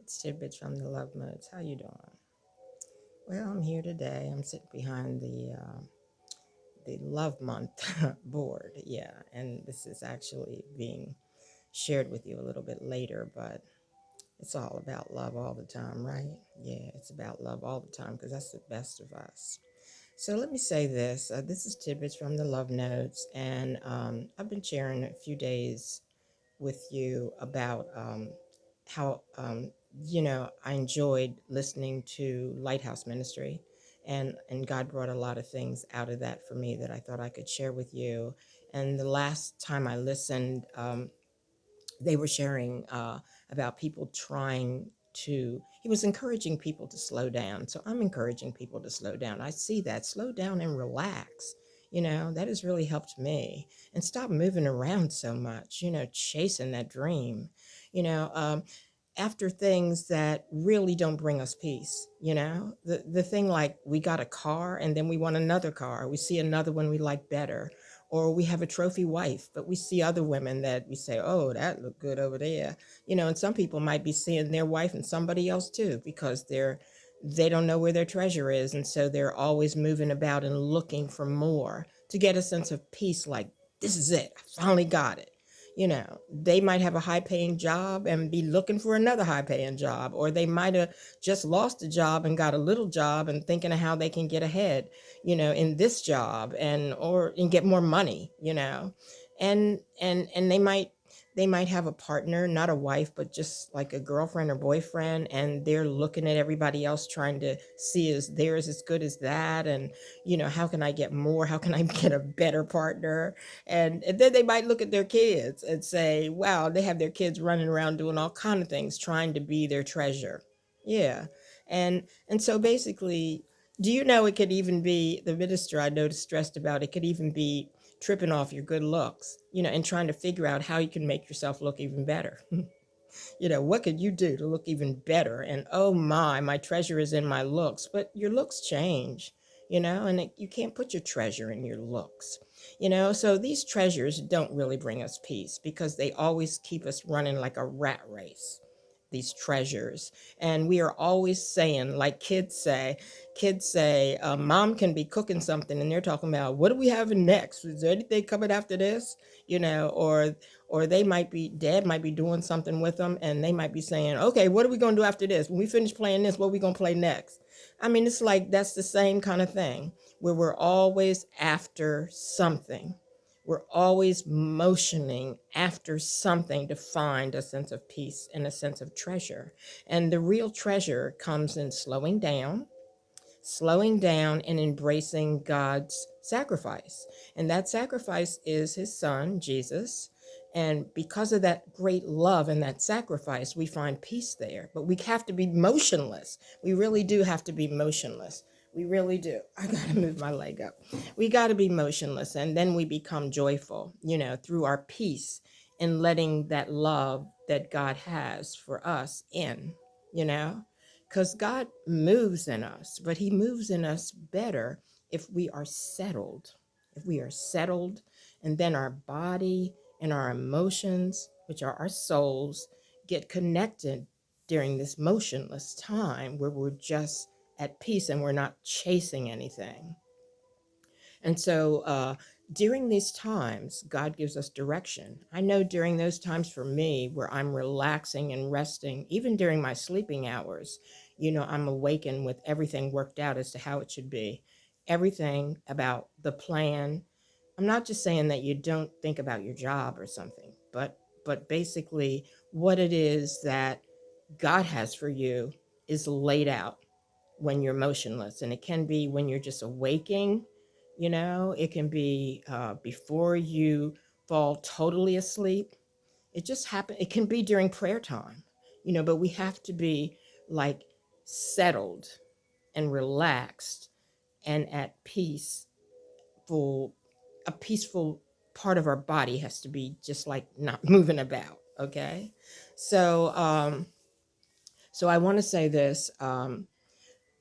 It's Tidbits from the Love Modes. How you doing? Well, I'm here today. I'm sitting behind the Love Month board. Yeah, and this is actually being shared with you a little bit later, but it's all about love all the time, right? Yeah, it's about love all the time because that's the best of us. So let me say this. This is Tidbits from the Love Notes, and I've been sharing a few days with you about how I enjoyed listening to Lighthouse Ministry, and God brought a lot of things out of that for me that I thought I could share with you. And the last time I listened, they were sharing about people trying to. He was encouraging people to slow down. So I'm encouraging people to slow down. I see that. Slow down and relax. That has really helped me. And stop moving around so much, chasing that dream. You know, um, After things that really don't bring us peace. The thing like we got a car and then we want another car, we see another one we like better, or we have a trophy wife but we see other women that we say, oh, that look good over there. And some people might be seeing their wife and somebody else too because they don't know where their treasure is, and so they're always moving about and looking for more to get a sense of peace, like this is it, I finally got it. They might have a high paying job and be looking for another high paying job, or they might have just lost a job and got a little job and thinking of how they can get ahead, in this job and get more money, and they might have a partner, not a wife, but just like a girlfriend or boyfriend, and they're looking at everybody else trying to see is theirs as good as that, and how can I get more? How can I get a better partner? And then they might look at their kids and say, wow, they have their kids running around doing all kind of things, trying to be their treasure. Yeah. And so basically, do you know it could even be the minister I noticed stressed about it could even be tripping off your good looks, and trying to figure out how you can make yourself look even better. What could you do to look even better? And oh my treasure is in my looks, but your looks change, and you can't put your treasure in your looks. So these treasures don't really bring us peace because they always keep us running like a rat race, these treasures. And we are always saying, like kids say, mom can be cooking something and they're talking about, what are we having next? Is there anything coming after this? Or they might be, dad might be doing something with them and they might be saying, okay, what are we going to do after this? When we finish playing this, what are we going to play next? I mean, it's like that's the same kind of thing where we're always after something. We're always motioning after something to find a sense of peace and a sense of treasure. And the real treasure comes in slowing down and embracing God's sacrifice. And that sacrifice is his son, Jesus. And because of that great love and that sacrifice, we find peace there. But we have to be motionless. We really do have to be motionless. We really do. I got to move my leg up. We got to be motionless. And then we become joyful, through our peace and letting that love that God has for us in, you know because God moves in us, but he moves in us better if we are settled. If we are settled, and then our body and our emotions, which are our souls, get connected during this motionless time where we're just at peace and we're not chasing anything. And so during these times, God gives us direction. I know during those times for me where I'm relaxing and resting, even during my sleeping hours, I'm awakened with everything worked out as to how it should be. Everything about the plan. I'm not just saying that you don't think about your job or something, but basically what it is that God has for you is laid out when you're motionless. And it can be when you're just awaking, it can be before you fall totally asleep. It just happen. It can be during prayer time, but we have to be like settled and relaxed and at peace. Full, a peaceful part of our body has to be just like not moving about. Okay. So I want to say this.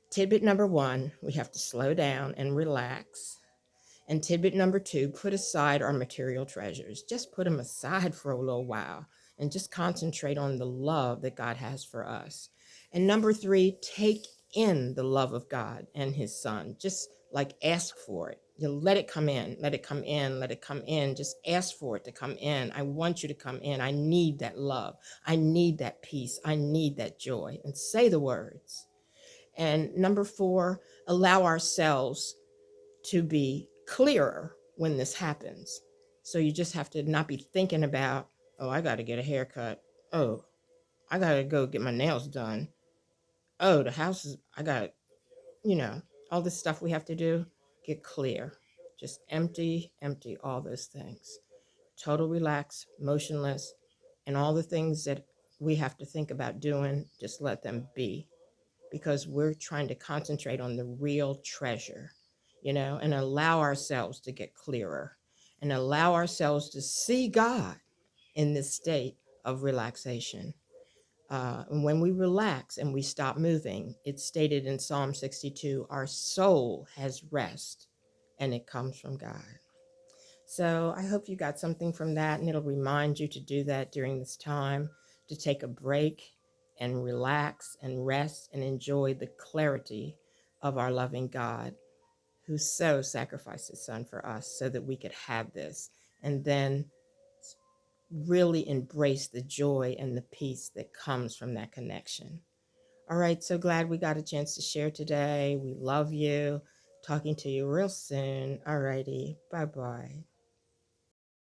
Tidbit number one, we have to slow down and relax. And tidbit number two, put aside our material treasures. Just put them aside for a little while. and just concentrate on the love that God has for us. And number three, take in the love of God and his son. Just like ask for it. You let it come in, let it come in, let it come in. Just ask for it to come in. I want you to come in. I need that love. I need that peace. I need that joy. And say the words. And number four, allow ourselves to be clearer when this happens. So you just have to not be thinking about, oh, I got to get a haircut. Oh, I got to go get my nails done. Oh, the house is, I got, all this stuff we have to do. Get clear. Just empty all those things. Total relax, motionless, and all the things that we have to think about doing, just let them be, because we're trying to concentrate on the real treasure, and allow ourselves to get clearer and allow ourselves to see God in this state of relaxation. And when we relax and we stop moving, it's stated in Psalm 62, our soul has rest and it comes from God. So I hope you got something from that, and it'll remind you to do that during this time, to take a break and relax and rest and enjoy the clarity of our loving God, who so sacrificed his son for us so that we could have this, and then really embrace the joy and the peace that comes from that connection. All right, so glad we got a chance to share today. We love you. Talking to you real soon. All righty, bye-bye.